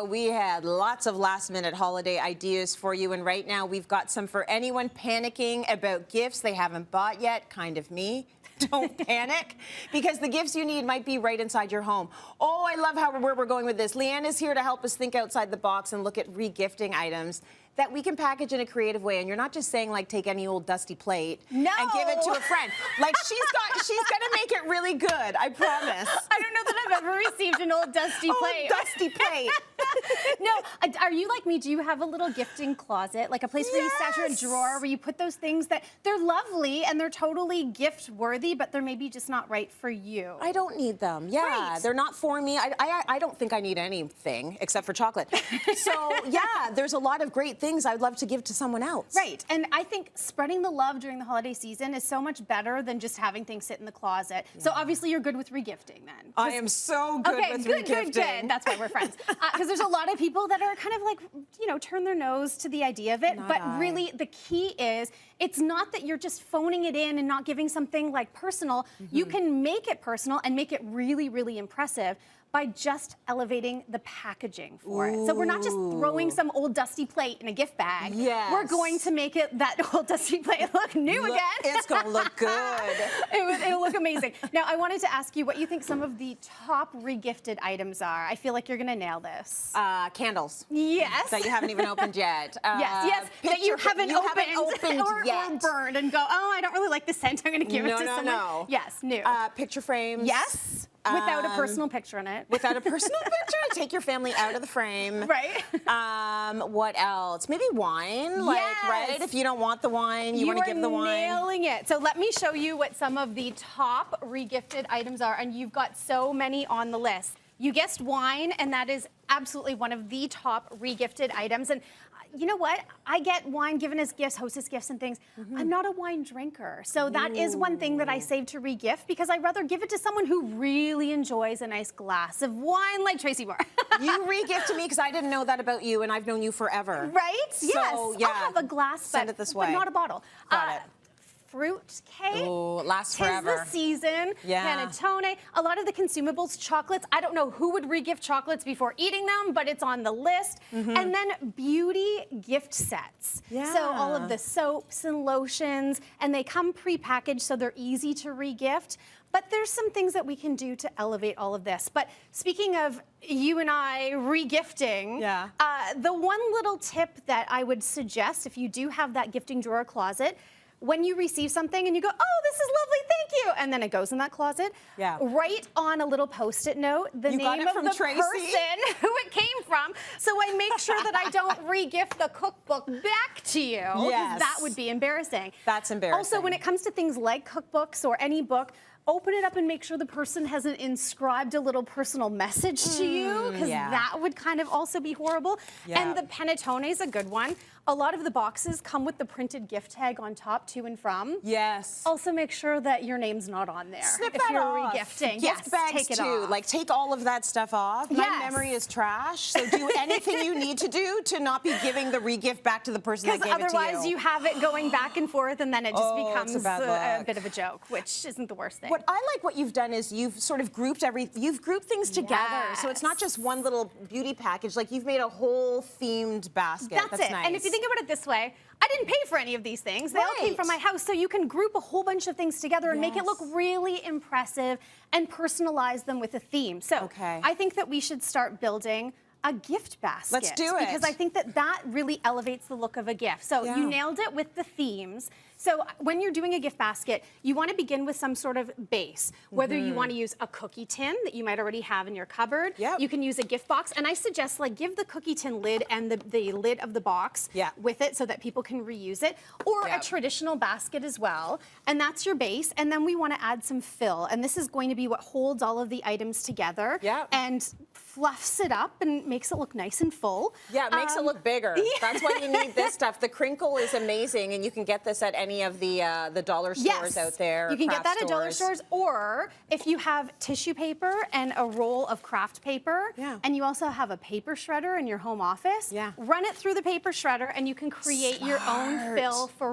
We had lots of last-minute holiday ideas for you, and right now we've got some for anyone panicking about gifts they haven't bought yet, kind of me. Don't panic, because the gifts you need might be right inside your home. Oh, I love where we're going with this. Leigh Ann is here to help us think outside the box and look at regifting items that we can package in a creative way. And you're not just saying, like, take any old dusty plate and give it to a friend. Like, she's gonna make it really good, I promise. I don't know that I've ever received an old dusty plate. Dusty plate. No, are you like me? Do you have a little gifting closet, like a place where you stash a drawer where you put those things that they're lovely and they're totally gift worthy, but they're maybe just not right for you? I don't need them. Yeah, right. They're not for me. I don't think I need anything except for chocolate. So yeah, there's a lot of great things I'd love to give to someone else. Right, and I think spreading the love during the holiday season is so much better than just having things sit in the closet. Yeah. So obviously you're good with regifting then. I am so good with regifting. Good. That's why we're friends. Because there's a lot of people that are kind of like, you know, turn their nose to the idea of it. Really the key is, it's not that you're just phoning it in and not giving something like personal. You can make it personal and make it really, really impressive by just elevating the packaging for it. So we're not just throwing some old dusty plate in a gift bag. Yes. We're going to make that old dusty plate look new again. It's gonna look good. It'll look amazing. Now, I wanted to ask you what you think some of the top regifted items are. I feel like you're gonna nail this. Candles. Yes. That you haven't even opened yet. Yes. That you haven't opened yet. Or burned and go, oh, I don't really like the scent. I'm gonna give it to someone. No. Yes, new. Picture frames. Yes. Without a personal picture in it. Without a personal picture? Take your family out of the frame. Right. What else? Maybe wine? Like, right? If you don't want the wine, you want to give the wine. You are nailing it. So let me show you what some of the top regifted items are, and you've got so many on the list. You guessed wine, and that is absolutely one of the top regifted items. And you know what? I get wine given as gifts, hostess gifts and things. I'm not a wine drinker. So that is one thing that I save to regift, because I'd rather give it to someone who really enjoys a nice glass of wine, like Tracy Moore. You regift to me because I didn't know that about you, and I've known you forever. Right? So, yes. yeah. I'll have a glass, Send it this way. but not a bottle. Got it. Fruit cake. Oh, lasts forever. Tis the season. Yeah. Panettone. A lot of the consumables, chocolates. I don't know who would regift chocolates before eating them, but it's on the list. And then beauty gift sets. Yeah. So all of the soaps and lotions, and they come pre-packaged, so they're easy to regift. But there's some things that we can do to elevate all of this. But speaking of you and I regifting, the one little tip that I would suggest, if you do have that gifting drawer closet, when you receive something and you go, oh, this is lovely, thank you, and then it goes in that closet, write on a little Post-it note the name of the person who it came from, so I make sure that I don't regift the cookbook back to you, because that would be embarrassing. That's embarrassing. Also, when it comes to things like cookbooks or any book, open it up and make sure the person hasn't inscribed a little personal message to you, because that would kind of also be horrible. And the panettone is a good one. A lot of the boxes come with the printed gift tag on top, to and from. Yes. Also make sure that your name's not on there. Snip if that you're off. regifting. Gift bags take it too. off. Like, take all of that stuff off. My memory is trash, so do anything you need to do to not be giving the regift back to the person that gave it to you. Because otherwise you have it going back and forth, and then it just becomes a bit of a joke, which isn't the worst thing. What I like what you've done is you've sort of grouped things together. So it's not just one little beauty package. Like, you've made a whole themed basket. That's it. Nice. And if you think about it this way, I didn't pay for any of these things. They all came from my house, so you can group a whole bunch of things together and make it look really impressive and personalize them with a theme. So I think that we should start building a gift basket. Let's do it. Because I think that really elevates the look of a gift. So you nailed it with the themes. So when you're doing a gift basket, you want to begin with some sort of base. Whether you want to use a cookie tin that you might already have in your cupboard, you can use a gift box. And I suggest, like, give the cookie tin lid and the lid of the box with it so that people can reuse it. Or a traditional basket as well. And that's your base. And then we want to add some fill. And this is going to be what holds all of the items together and fluffs it up and makes it look nice and full. Yeah, it makes it look bigger. That's why you need this stuff. The crinkle is amazing, and you can get this at any of the dollar stores out there. You can get that at dollar stores, or if you have tissue paper and a roll of craft paper, and you also have a paper shredder in your home office, run it through the paper shredder, and you can create your own fill for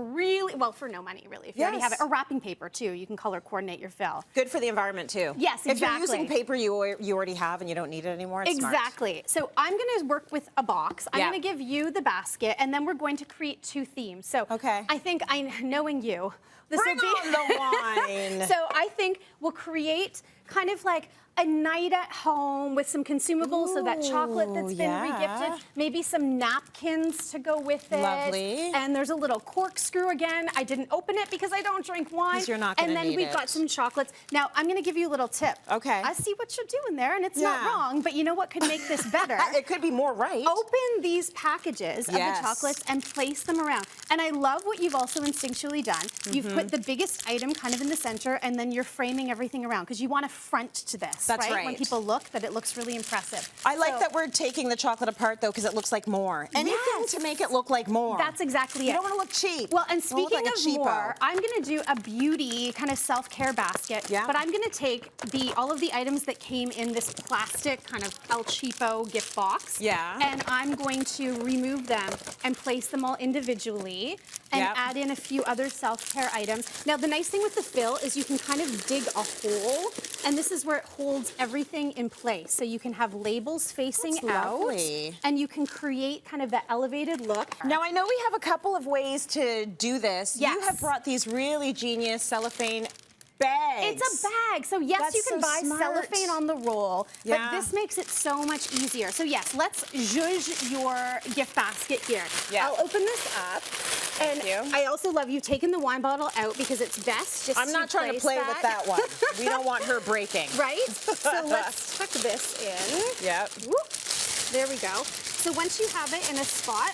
for no money, really, if you already have it. Or wrapping paper, too. You can color coordinate your fill. Good for the environment, too. Yes, exactly. If you're using paper you already have and you don't need it anymore, more. It's smart. Exactly. So I'm going to work with a box. I'm Yeah. going to give you the basket, and then we're going to create 2 themes. So Okay. I think, knowing you, this Bring will be on the wine. So I think we'll create kind of like a night at home with some consumables, so that chocolate that's been yeah. regifted, maybe some napkins to go with it. Lovely. And there's a little corkscrew again. I didn't open it because I don't drink wine. 'Cause you're not gonna And then need we've it. got some chocolates. Now I'm going to give you a little tip. Okay. I see what you're doing there, and it's not Yeah. wrong, but you know what could make this better? It could be more right. Open these packages of Yes. the chocolates and place them around. And I love what you've also instinctually done. You've put the biggest item kind of in the center, and then you're framing everything around because you want a front to this, That's When right. people look, that it looks really impressive. I like So that we're taking the chocolate apart, though, because it looks like more. Anything Yes. to make it look like more. That's exactly You it. don't want to look cheap. Well, and You don't look speaking like a of cheapo. more, I'm going to do a beauty kind of self-care basket. Yeah. But I'm going to take all of the items that came in this plastic kind of El Cheapo gift box. Yeah. And I'm going to remove them and place them all individually and Yep. add in a few other self-care items. Now, the nice thing with the fill is you can kind of dig a hole, and this is where it holds everything in place. So you can have labels facing That's out, lovely. and you can create kind of that elevated look. Now, I know we have a couple of ways to do this. Yes. You have brought these really genius cellophane bags. It's a bag. So yes, That's you can so buy smart. cellophane on the roll, Yeah. but this makes it so much easier. So yes, let's zhuzh your gift basket here. Yeah. I'll open this up. And you. I also love you taking the wine bottle out because it's best just I'm not trying to play with that one. We don't want her breaking. Right? So let's tuck this in. Yep. Whoop. There we go. So once you have it in a spot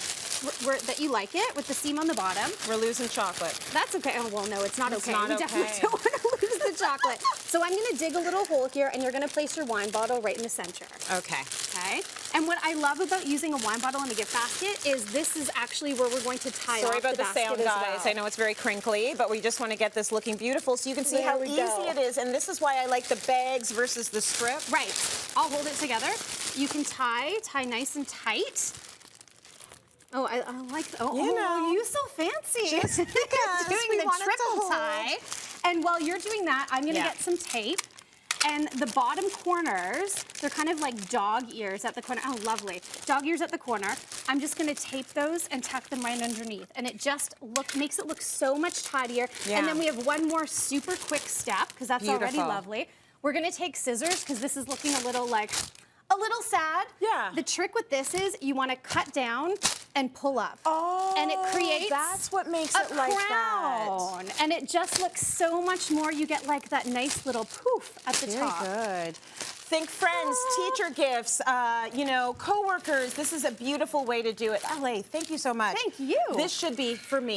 that you like it, with the seam on the bottom, We're losing chocolate. that's okay. Oh, well, no, it's not It's okay. not We definitely okay. don't want to lose the chocolate. So I'm going to dig a little hole here, and you're going to place your wine bottle right in the center. Okay. Okay? And what I love about using a wine bottle in a gift basket is this is actually where we're going to tie Sorry off about the basket sound, as guys. well. I know it's very crinkly, but we just want to get this looking beautiful so you can see There how we easy go. it is. And this is why I like the bags versus the strip. Right. I'll hold it together. You can tie nice and tight. Oh, I like, You know. you so fancy. Just because doing we the want it to triple hold. tie. And while you're doing that, I'm gonna Yeah. get some tape. And the bottom corners, they're kind of like dog ears at the corner. Oh, lovely. Dog ears at the corner. I'm just gonna tape those and tuck them right underneath. And it just makes it look so much tidier. Yeah. And then we have one more super quick step, because that's already Beautiful. lovely. We're gonna take scissors, because this is looking a little sad. Yeah. The trick with this is you wanna cut down and pull up. Oh, And it creates that's what makes a it like that. crown. And it just looks so much more. You get like that nice little poof at the Very top. good. Think friends, teacher gifts, you know, coworkers. This is a beautiful way to do it. Allaire, thank you so much. Thank you. This should be for me.